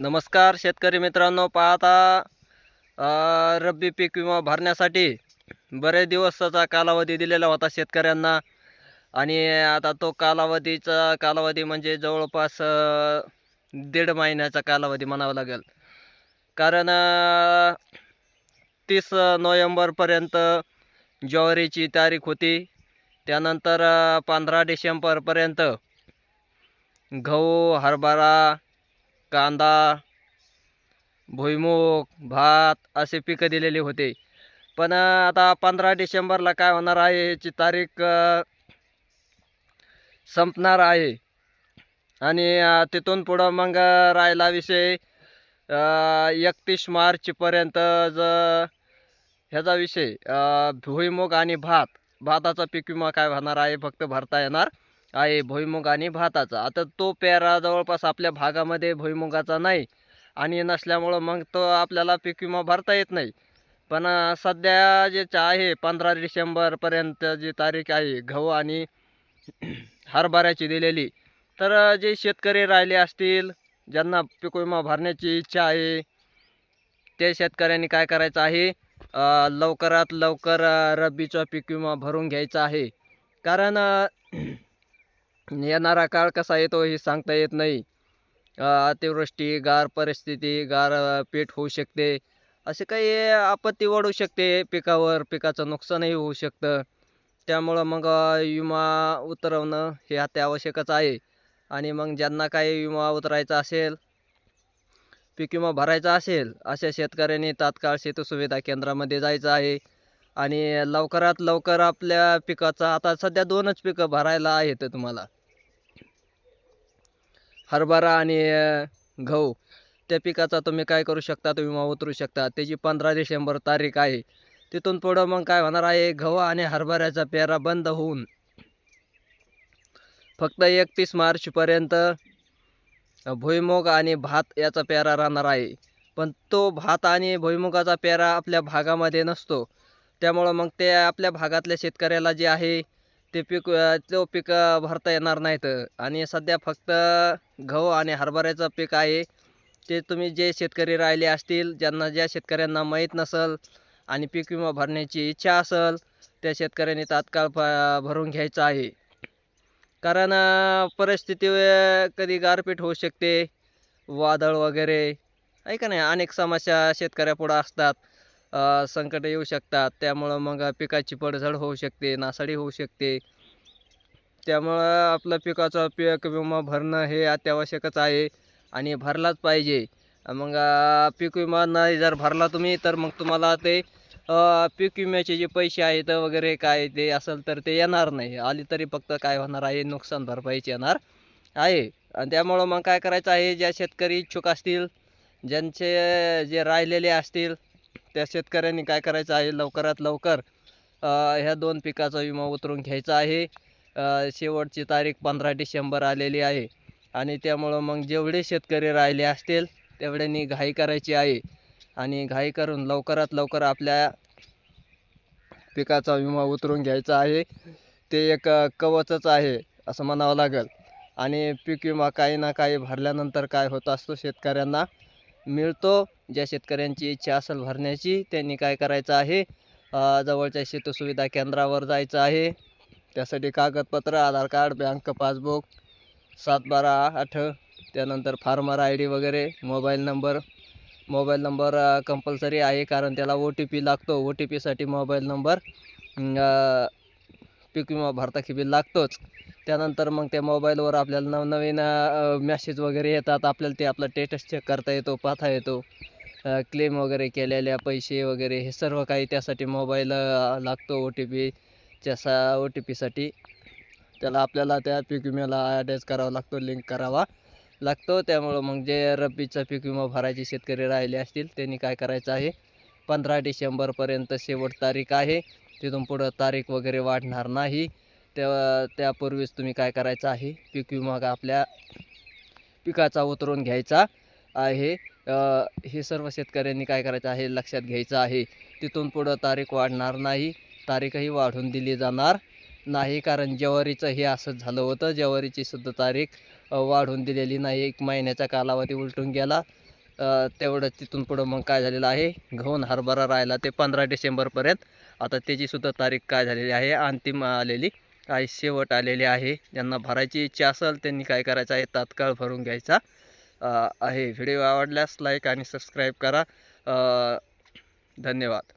नमस्कार शेतकरी मित्रांनो, पाहता रब्बी पीक विमा भरण्यासाठी बरेच दिवसाचा कालावधी दिलेला होता शेतकऱ्यांना. आणि आता तो कालावधी म्हणजे जवळपास 1.5 महिन्याचा कालावधी म्हणावा लागेल. कारण 30 नोव्हेंबरपर्यंत ज्वारीची तारीख होती. त्यानंतर 15 डिसेंबरपर्यंत गहू, हरभरा, कांदा, भुईमूग, भात असे पिकं दिलेले होते. पण आता 15 डिसेंबरला काय होणार आहे, याची तारीख संपणार आहे. आणि तिथून पुढं मग राहिला विषय 31 मार्चपर्यंत. ह्याचा विषय भुईमूग आणि भाताचा पीक विमा काय होणार आहे, फक्त भरता येणार आहे भुईमूग आणि भाताचा. आता तो पेरा जवळपास आपल्या भागामध्ये भुईमुगाचा नाही आणि नसल्यामुळं मग तो आपल्याला पीक विमा भरता येत नाही. पण सध्या जे आहे 15 डिसेंबरपर्यंत जी तारीख आहे गहू आणि हरभऱ्याची दिलेली, तर जे शेतकरी राहिले असतील ज्यांना पीक विमा भरण्याची इच्छा आहे, ते शेतकऱ्यांनी काय करायचं आहे, लवकरात लवकर रब्बीचा पीक विमा भरून घ्यायचा आहे. कारण येणारा काळ कसा येतो हे सांगता येत नाही. अतिवृष्टी, गार परिस्थिती, पीठ होऊ शकते. असे काही आपत्ती वाढू शकते पिकावर, पिकाचं नुकसानही होऊ शकतं. त्यामुळं मग विमा उतरवणं हे अत्यावश्यकच आहे. आणि मग ज्यांना काही विमा उतरायचा असेल, पीक विमा भरायचा असेल, अशा शेतकऱ्यांनी तात्काळ शेती सुविधा केंद्रामध्ये जायचं आहे. आणि लवकरात लवकर आपल्या पिकाचा, आता सध्या 2च पिकं भरायला आहेत तुम्हाला, हरभरा आणि गहू. त्या पिकाचा तुम्ही काय करू शकता, तो विमा उतरू शकता. त्याची 15 डिसेंबर तारीख आहे. तिथून पुढं मग काय होणार आहे, गहू आणि हरभऱ्याचा पेरा बंद होऊन फक्त 31 मार्चपर्यंत भुईमूग आणि भात याचा पेरा राहणार आहे. पण तो भात आणि भुईमुगाचा पेरा आपल्या भागामध्ये नसतो. त्यामुळं मग ते आपल्या भागातल्या शेतकऱ्याला जे आहे ते तो पीक भरता येणार नाहीत. आणि सध्या फक्त गहू आणि हरभऱ्याचं पीक आहे. ते तुम्ही जे शेतकरी राहिले असतील, ज्या शेतकऱ्यांना माहीत नसेल आणि पीक विमा भरण्याची इच्छा असेल, त्या शेतकऱ्यांनी तात्काळ भरून घ्यायचं आहे. कारण परिस्थिती कधी गारपीट होऊ शकते, वादळ वगैरे, आहे का नाही, अनेक समस्या शेतकऱ्यापुढं असतात. संकट येऊ शकतात. त्यामुळं मग पिकाची पडझड होऊ शकते, नासाडी होऊ शकते. त्यामुळं आपलं पिकाचा पीक विमा भरणं हे अत्यावश्यकच आहे आणि भरलाच पाहिजे. मग पीक विमा नाही जर भरला तुम्ही, तर मग तुम्हाला ते पीक विम्याचे जे पैसे आहेत वगैरे काय ते असेल तर ते येणार नाही. आली तरी फक्त काय होणार आहे, नुकसान भरपाईच येणार आहे. आणि त्यामुळं मग काय करायचं आहे, ज्या शेतकरी इच्छुक असतील, ज्यांचे जे राहिलेले असतील, त्या शेतकऱ्यांनी काय करायचं आहे, लवकरात लवकर ह्या 2 पिकाचा विमा उतरून घ्यायचा आहे. शेवटची तारीख 15 डिसेंबर आलेली आहे. आणि त्यामुळं मग जेवढे शेतकरी राहिले असतील तेवढ्यांनी घाई करायची आहे. आणि घाई करून लवकरात लवकर आपल्या पिकाचा विमा उतरून घ्यायचा आहे. ते एक कवचच आहे असं म्हणावं लागेल. आणि पीक विमा काही ना काही भरल्यानंतर काय होत असतो, शेतकऱ्यांना मिळतो. ज्या शेतकऱ्यांची इच्छा असेल भरण्याची, त्यांनी काय करायचं आहे, जवळच्या शेती सुविधा केंद्रावर जायचं आहे. त्यासाठी कागदपत्र, आधार कार्ड, बँक पासबुक, 7/12/8, त्यानंतर फार्मर ID वगैरे, मोबाईल नंबर कंपल्सरी आहे, कारण त्याला OTP लागतो. OTPसाठी मोबाईल नंबर पीक विमा भरताखेरी लागतोच. त्यानंतर मग त्या मोबाईलवर आपल्याला नवनवीन मॅसेज वगैरे येतात. आपल्याला ते आपला स्टेटस चेक करता येतो, पाहता येतो. क्लेम वगैरे केलेल्या पैसे वगैरे हे सर्व काही त्यासाठी मोबाईल लागतो. OTPसाठी त्याला आपल्याला त्या पीक विम्याला अटॅच करावा लागतो, लिंक करावा लागतो. त्यामुळं मग जे रब्बीचा पीक विमा भरायचे शेतकरी राहिले असतील, त्यांनी काय करायचं आहे, 15 डिसेंबरपर्यंत शेवट तारीख आहे. तिथून पुढं तारीख वगैरे वाढणार नाही. त्यापूर्वीच तुम्ही काय करायचं आहे, पीक विमा आपल्या पिकाचा उतरून घ्यायचा आहे. हे सर्व शेतकऱ्यांनी काय करायचं आहे, लक्षात घ्यायचं आहे. तिथून पुढं तारीख वाढणार नाही, तारीखही वाढून दिली जाणार नाही. कारण ज्वारीचं हे असंच झालं होतं. ज्वारीची सुद्धा तारीख वाढून दिलेली नाही. 1 महिन्याचा कालावधी उलटून गेला तेवढं तिथून पुढं मग काय झालेलं आहे, गहू हरभरा राहिला ते 15 डिसेंबरपर्यंत. आता त्याचीसुद्धा तारीख काय झालेली आहे, अंतिम आलेली काही शेवट आलेली आहे. ज्यांना भरायची इच्छा असेल त्यांनी काय करायचं आहे, तात्काळ भरून घ्यायचा आहे. व्हिडिओ आवडल्यास लाईक आणि सबस्क्राईब करा. धन्यवाद.